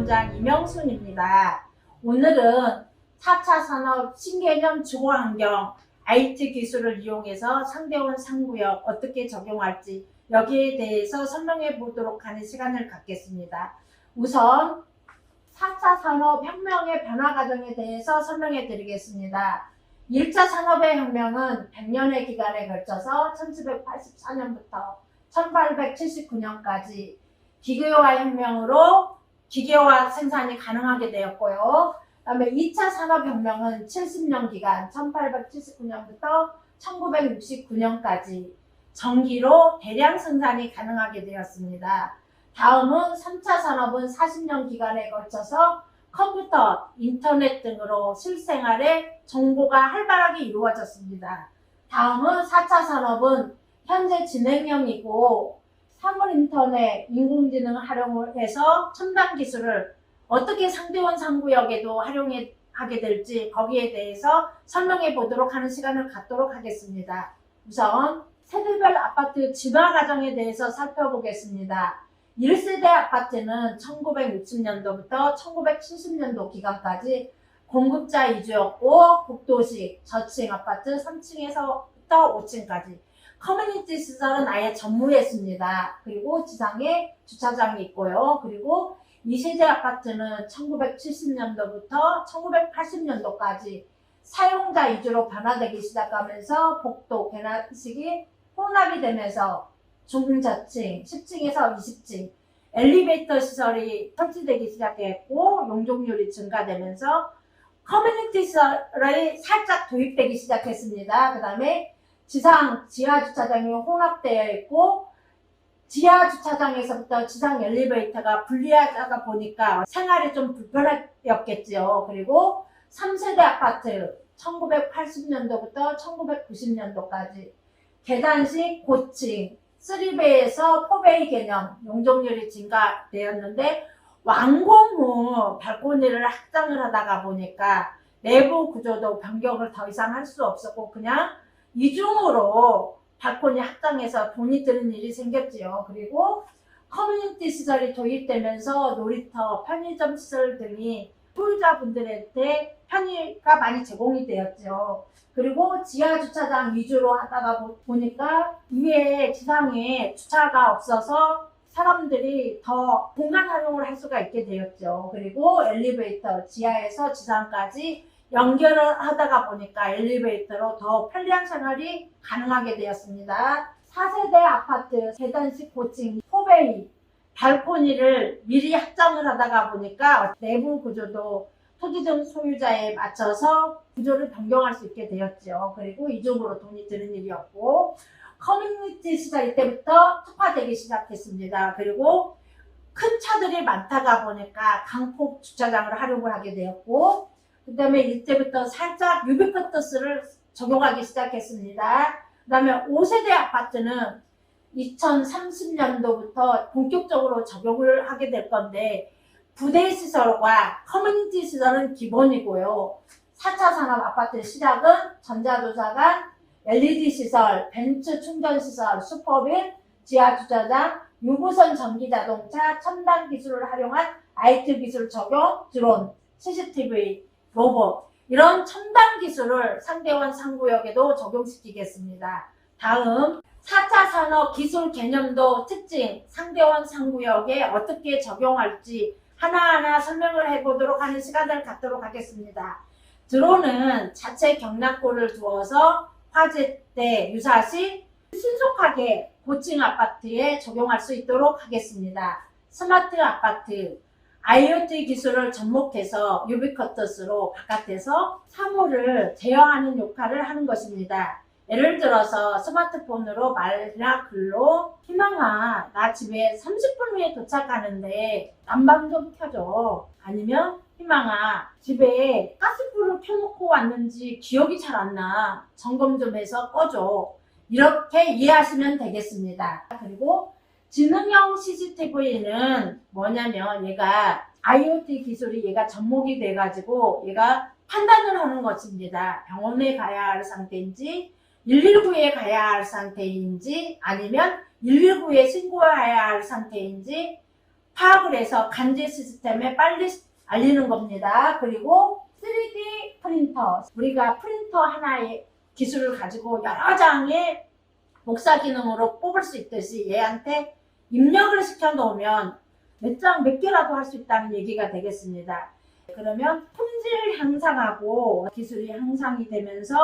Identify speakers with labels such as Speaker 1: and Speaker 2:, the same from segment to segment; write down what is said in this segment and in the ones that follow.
Speaker 1: 위원장 이명순입니다. 오늘은 4차 산업 신개념 주거환경 IT 기술을 이용해서 상대원 상구역 어떻게 적용할지 여기에 대해서 설명해 보도록 하는 시간을 갖겠습니다. 우선 4차 산업혁명의 변화 과정에 대해서 설명해 드리겠습니다. 1차 산업의 혁명은 100년의 기간에 걸쳐서 1784년부터 1879년까지 기계화 혁명으로 기계화 생산이 가능하게 되었고요. 그 다음에 2차 산업혁명은 70년 기간 1879년부터 1969년까지 전기로 대량 생산이 가능하게 되었습니다. 다음은 3차 산업은 40년 기간에 걸쳐서 컴퓨터, 인터넷 등으로 실생활에 정보가 활발하게 이루어졌습니다. 다음은 4차 산업은 현재 진행형이고 사물인터넷, 인공지능 활용을 해서 첨단 기술을 어떻게 상대원 상구역에도 활용하게 될지 거기에 대해서 설명해 보도록 하는 시간을 갖도록 하겠습니다. 우선 세대별 아파트 진화 과정에 대해서 살펴보겠습니다. 1세대 아파트는 1960년도부터 1970년도 기간까지 공급자 위주였고 국도식 저층 아파트 3층에서부터 5층까지 커뮤니티 시설은 아예 전무했습니다. 그리고 지상에 주차장이 있고요. 그리고 2세대 아파트는 1970년도부터 1980년도까지 사용자 위주로 변화되기 시작하면서 복도, 계단식이 혼합이 되면서 중저층, 10층에서 20층 엘리베이터 시설이 설치되기 시작했고 용적률이 증가되면서 커뮤니티 시설이 살짝 도입되기 시작했습니다. 그 다음에 지상, 지하 주차장이 혼합되어 있고 지하 주차장에서부터 지상 엘리베이터가 분리하다 보니까 생활이 좀 불편했겠지요. 그리고 3세대 아파트 1980년도부터 1990년도까지 계단식 고층 3베이에서 4베이 개념 용적률이 증가되었는데 완공 후 발코니를 확장을 하다가 보니까 내부 구조도 변경을 더 이상 할 수 없었고 그냥 이중으로 발코니 확장해서 돈이 드는 일이 생겼지요. 그리고 커뮤니티 시설이 도입되면서 놀이터, 편의점 시설 등이 소유자분들한테 편의가 많이 제공이 되었죠. 그리고 지하 주차장 위주로 하다가 보니까 위에 지상에 주차가 없어서 사람들이 더 공간 활용을 할 수가 있게 되었죠. 그리고 엘리베이터 지하에서 지상까지 연결을 하다가 보니까 엘리베이터로 더 편리한 생활이 가능하게 되었습니다. 4세대 아파트 계단식 고층 4베이 발코니를 미리 확장을 하다가 보니까 내부 구조도 토지점 소유자에 맞춰서 구조를 변경할 수 있게 되었죠. 그리고 이쪽으로 돈이 드는 일이 없고 커뮤니티 시설 이때부터 특화되기 시작했습니다. 그리고 큰 차들이 많다가 보니까 강폭 주차장을 활용을 하게 되었고 그 다음에 이때부터 살짝 유비쿼터스를 적용하기 시작했습니다. 그 다음에 5세대 아파트는 2030년도부터 본격적으로 적용을 하게 될 건데 부대 시설과 커뮤니티 시설은 기본이고요. 4차 산업 아파트 시작은 전자도서관, LED 시설, 벤츠 충전 시설, 슈퍼빌, 지하 주차장, 유무선 전기 자동차, 첨단 기술을 활용한 IT 기술 적용, 드론, CCTV, 로봇 이런 첨단 기술을 상대원 상구역에도 적용시키겠습니다. 다음 4차 산업 기술 개념도 특징 상대원 상구역에 어떻게 적용할지 하나하나 설명을 해보도록 하는 시간을 갖도록 하겠습니다. 드론은 자체 경납고를 두어서 화재 때 유사시 신속하게 고층 아파트에 적용할 수 있도록 하겠습니다. 스마트 아파트 IoT 기술을 접목해서 유비쿼터스로 바깥에서 사물을 제어하는 역할을 하는 것입니다. 예를 들어서 스마트폰으로 말이나 글로 희망아 나 집에 30분 후에 도착하는데 난방 좀 켜줘. 아니면 희망아 집에 가스불을 켜놓고 왔는지 기억이 잘 안 나. 점검 좀 해서 꺼줘. 이렇게 이해하시면 되겠습니다. 그리고 지능형 CCTV는 뭐냐면 얘가 IoT 기술이 얘가 접목이 돼가지고 얘가 판단을 하는 것입니다. 병원에 가야 할 상태인지 119에 가야 할 상태인지 아니면 119에 신고해야 할 상태인지 파악을 해서 간제 시스템에 빨리 알리는 겁니다. 그리고 3D 프린터. 우리가 프린터 하나의 기술을 가지고 여러 장의 복사 기능으로 뽑을 수 있듯이 얘한테 입력을 시켜 놓으면 몇 장 몇 개라도 할 수 있다는 얘기가 되겠습니다. 그러면 품질 향상하고 기술이 향상이 되면서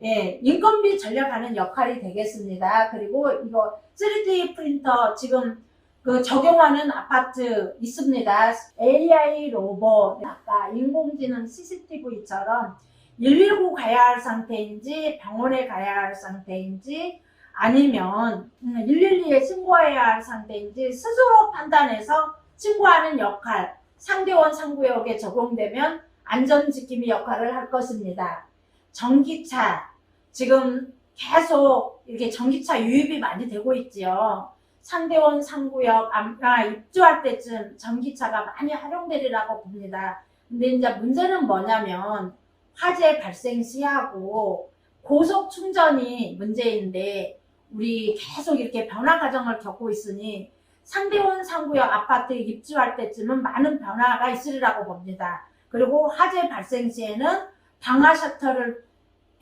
Speaker 1: 인건비 절약하는 역할이 되겠습니다. 그리고 이거 3D 프린터 지금 그 적용하는 아파트 있습니다. AI 로봇, 아까 인공지능 CCTV처럼 119 가야 할 상태인지 병원에 가야 할 상태인지 아니면 112에 신고해야 할 상태인지 스스로 판단해서 신고하는 역할, 상대원 상구역에 적용되면 안전지킴이 역할을 할 것입니다. 전기차, 지금 계속 이렇게 전기차 유입이 많이 되고 있지요. 상대원 상구역 아마 입주할 때쯤 전기차가 많이 활용되리라고 봅니다. 근데 이제 문제는 뭐냐면 화재 발생 시하고 고속 충전이 문제인데 우리 계속 이렇게 변화 과정을 겪고 있으니 상대원 상구역 아파트에 입주할 때쯤은 많은 변화가 있으리라고 봅니다. 그리고 화재 발생 시에는 방화 셔터를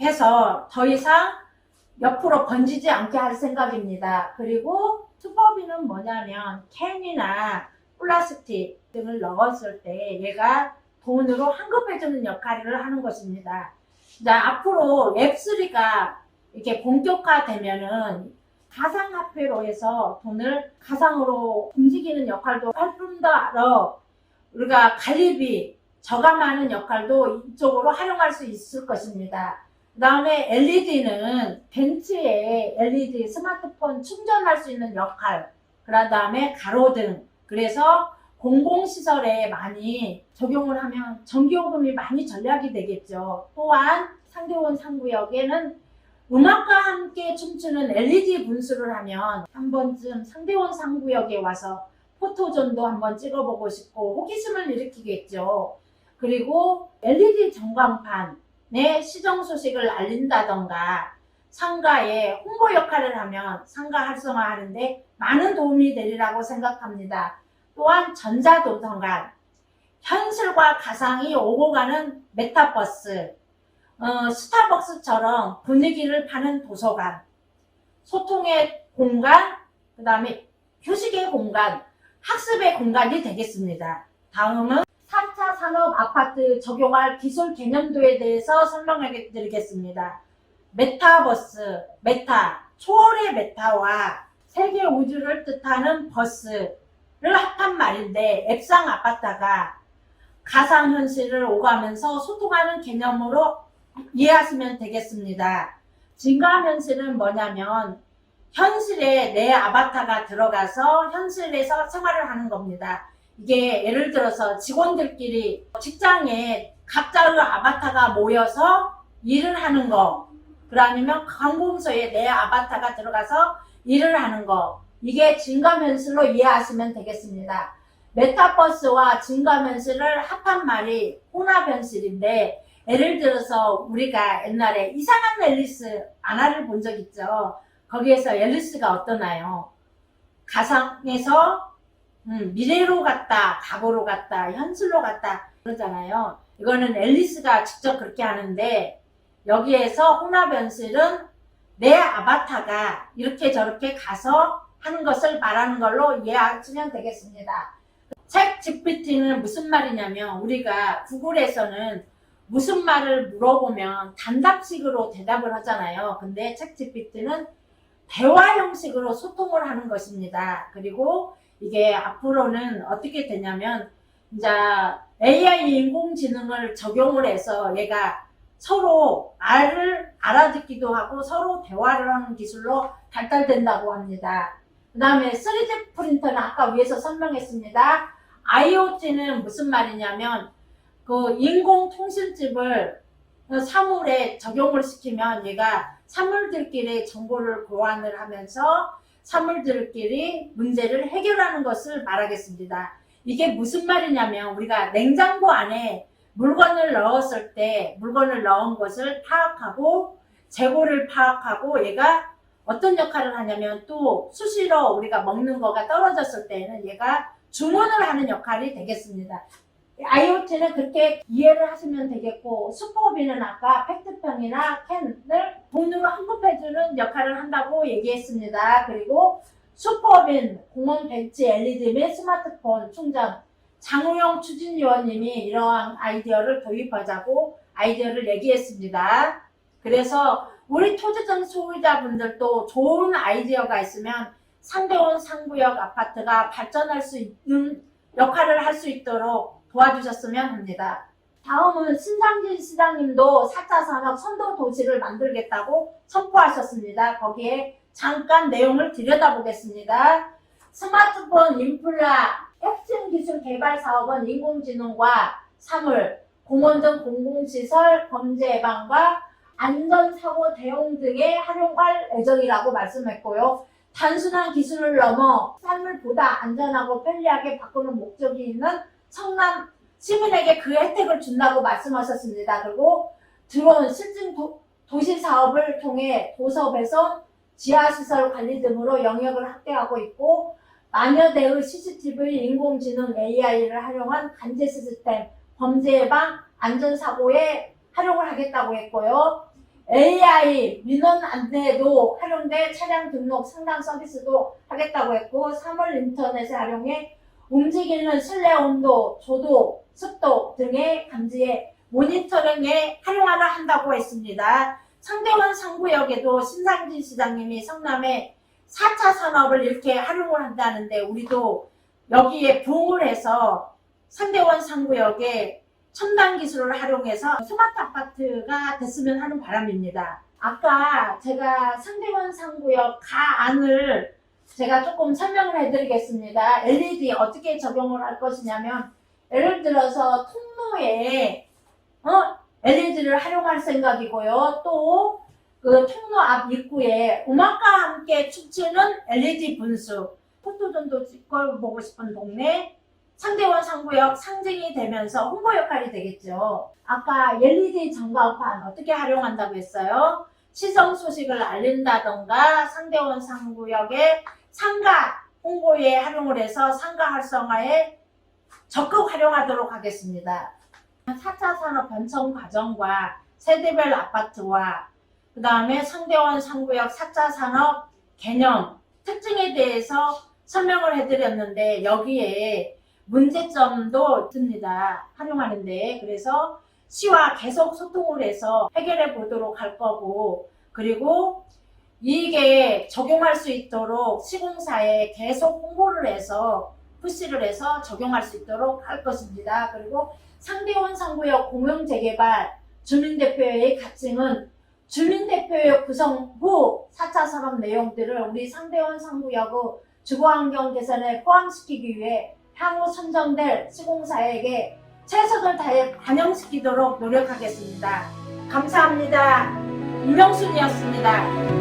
Speaker 1: 해서 더 이상 옆으로 번지지 않게 할 생각입니다. 그리고 투법인은 뭐냐면 캔이나 플라스틱 등을 넣었을 때 얘가 돈으로 환급해주는 역할을 하는 것입니다. 자, 앞으로 웹3가 이렇게 본격화되면은 가상화폐로 해서 돈을 가상으로 움직이는 역할도 할 뿐더러 우리가 관리비 저감하는 역할도 이쪽으로 활용할 수 있을 것입니다. 그 다음에 LED는 벤츠에 LED 스마트폰 충전할 수 있는 역할, 그 다음에 가로등, 그래서 공공시설에 많이 적용을 하면 전기요금이 많이 절약이 되겠죠. 또한 상대원 상구역에는 음악과 함께 춤추는 LED 분수를 하면 한 번쯤 상대원 상구역에 와서 포토존도 한번 찍어보고 싶고 호기심을 일으키겠죠. 그리고 LED 전광판에 시정 소식을 알린다던가 상가에 홍보 역할을 하면 상가 활성화하는데 많은 도움이 되리라고 생각합니다. 또한 전자도서관, 현실과 가상이 오고 가는 메타버스, 스타벅스처럼 분위기를 파는 도서관, 소통의 공간, 그 다음에 휴식의 공간, 학습의 공간이 되겠습니다. 다음은 4차 산업 아파트 적용할 기술 개념도에 대해서 설명해 드리겠습니다. 메타버스, 메타, 초월의 메타와 세계 우주를 뜻하는 버스를 합한 말인데 앱상 아바타가 가상현실을 오가면서 소통하는 개념으로 이해하시면 되겠습니다. 증가현실은 뭐냐면 현실에 내 아바타가 들어가서 현실에서 생활을 하는 겁니다. 이게 예를 들어서 직원들끼리 직장에 각자의 아바타가 모여서 일을 하는 거, 그러면 관공서에 내 아바타가 들어가서 일을 하는 거, 이게 증가현실로 이해하시면 되겠습니다. 메타버스와 증가현실을 합한 말이 혼합현실인데 예를 들어서 우리가 옛날에 이상한 앨리스 만화를 본 적 있죠. 거기에서 앨리스가 어떠나요? 가상에서 미래로 갔다, 과거로 갔다, 현실로 갔다 그러잖아요. 이거는 앨리스가 직접 그렇게 하는데 여기에서 혼합현실은 내 아바타가 이렇게 저렇게 가서 하는 것을 말하는 걸로 이해하시면 되겠습니다. 챗 GPT는 무슨 말이냐면 우리가 구글에서는 무슨 말을 물어보면 단답식으로 대답을 하잖아요. 근데 챗 GPT는 대화 형식으로 소통을 하는 것입니다. 그리고 이게 앞으로는 어떻게 되냐면 이제 AI 인공지능을 적용을 해서 얘가 서로 말을 알아듣기도 하고 서로 대화를 하는 기술로 발달된다고 합니다. 그 다음에 3D 프린터는 아까 위에서 설명했습니다. IoT는 무슨 말이냐면 그 인공통신칩을 사물에 적용을 시키면 얘가 사물들끼리 정보를 교환을 하면서 사물들끼리 문제를 해결하는 것을 말하겠습니다. 이게 무슨 말이냐면 우리가 냉장고 안에 물건을 넣었을 때 물건을 넣은 것을 파악하고 재고를 파악하고 얘가 어떤 역할을 하냐면 또 수시로 우리가 먹는 거가 떨어졌을 때는 얘가 주문을 하는 역할이 되겠습니다. IoT는 그렇게 이해를 하시면 되겠고, 슈퍼비는 아까 팩트병이나 캔을 돈으로 환급해주는 역할을 한다고 얘기했습니다. 그리고 슈퍼빈, 공원 벤치 LED 및 스마트폰 충전, 장우영 추진위원님이 이러한 아이디어를 도입하자고 아이디어를 얘기했습니다. 그래서 우리 토지점 소유자분들도 좋은 아이디어가 있으면 상대원 상구역 아파트가 발전할 수 있는 역할을 할 수 있도록 도와주셨으면 합니다. 다음은 신상진 시장님도 4차 산업 선도 도시를 만들겠다고 선포하셨습니다. 거기에 잠깐 내용을 들여다보겠습니다. 스마트폰 인프라 핵심 기술 개발 사업은 인공지능과 사물, 공원 등 공공시설 범죄 예방과 안전사고 대응 등에 활용할 예정이라고 말씀했고요. 단순한 기술을 넘어 삶을 보다 안전하고 편리하게 바꾸는 목적이 있는 성남 시민에게 그 혜택을 준다고 말씀하셨습니다. 그리고 드론 실증 도시 사업을 통해 도서 배선, 지하시설 관리 등으로 영역을 확대하고 있고, 만여대의 CCTV, 인공지능 AI를 활용한 관제 시스템, 범죄 예방, 안전사고에 활용을 하겠다고 했고요. AI 민원 안내도 활용돼 차량 등록 상담 서비스도 하겠다고 했고, 사물 인터넷을 활용해 움직이는 실내 온도, 조도, 습도 등의 감지에 모니터링에 활용하려 한다고 했습니다. 상대원 상구역에도 신상진 시장님이 성남의 4차 산업을 이렇게 활용을 한다는데, 우리도 여기에 부응을 해서 상대원 상구역에 첨단 기술을 활용해서 스마트 아파트가 됐으면 하는 바람입니다. 아까 제가 상대원 상구역 가 안을 제가 조금 설명을 해드리겠습니다. LED 어떻게 적용을 할 것이냐면, 예를 들어서 통로에 LED를 활용할 생각이고요. 또 그 통로 앞 입구에 음악과 함께 춤추는 LED 분수, 포토존도 찍고 보고 싶은 동네, 상대원 상구역 상징이 되면서 홍보 역할이 되겠죠. 아까 LED 전광판 어떻게 활용한다고 했어요? 시정 소식을 알린다던가 상대원 상구역의 상가 홍보에 활용을 해서 상가 활성화에 적극 활용하도록 하겠습니다. 4차 산업 변천 과정과 세대별 아파트와 그 다음에 상대원 상구역 4차 산업 개념, 특징에 대해서 설명을 해드렸는데, 여기에 문제점도 있습니다. 활용하는데. 그래서 시와 계속 소통을 해서 해결해 보도록 할 거고, 그리고 이게 적용할 수 있도록 시공사에 계속 홍보를 해서 푸시를 해서 적용할 수 있도록 할 것입니다. 그리고 상대원 상구역 공용재개발 주민대표의 가칭은 주민대표의 구성 후 4차 산업 내용들을 우리 상대원 상구역의 주거환경 개선에 포함시키기 위해 향후 선정될 시공사에게 최선을 다해 반영시키도록 노력하겠습니다. 감사합니다. 임명순이었습니다.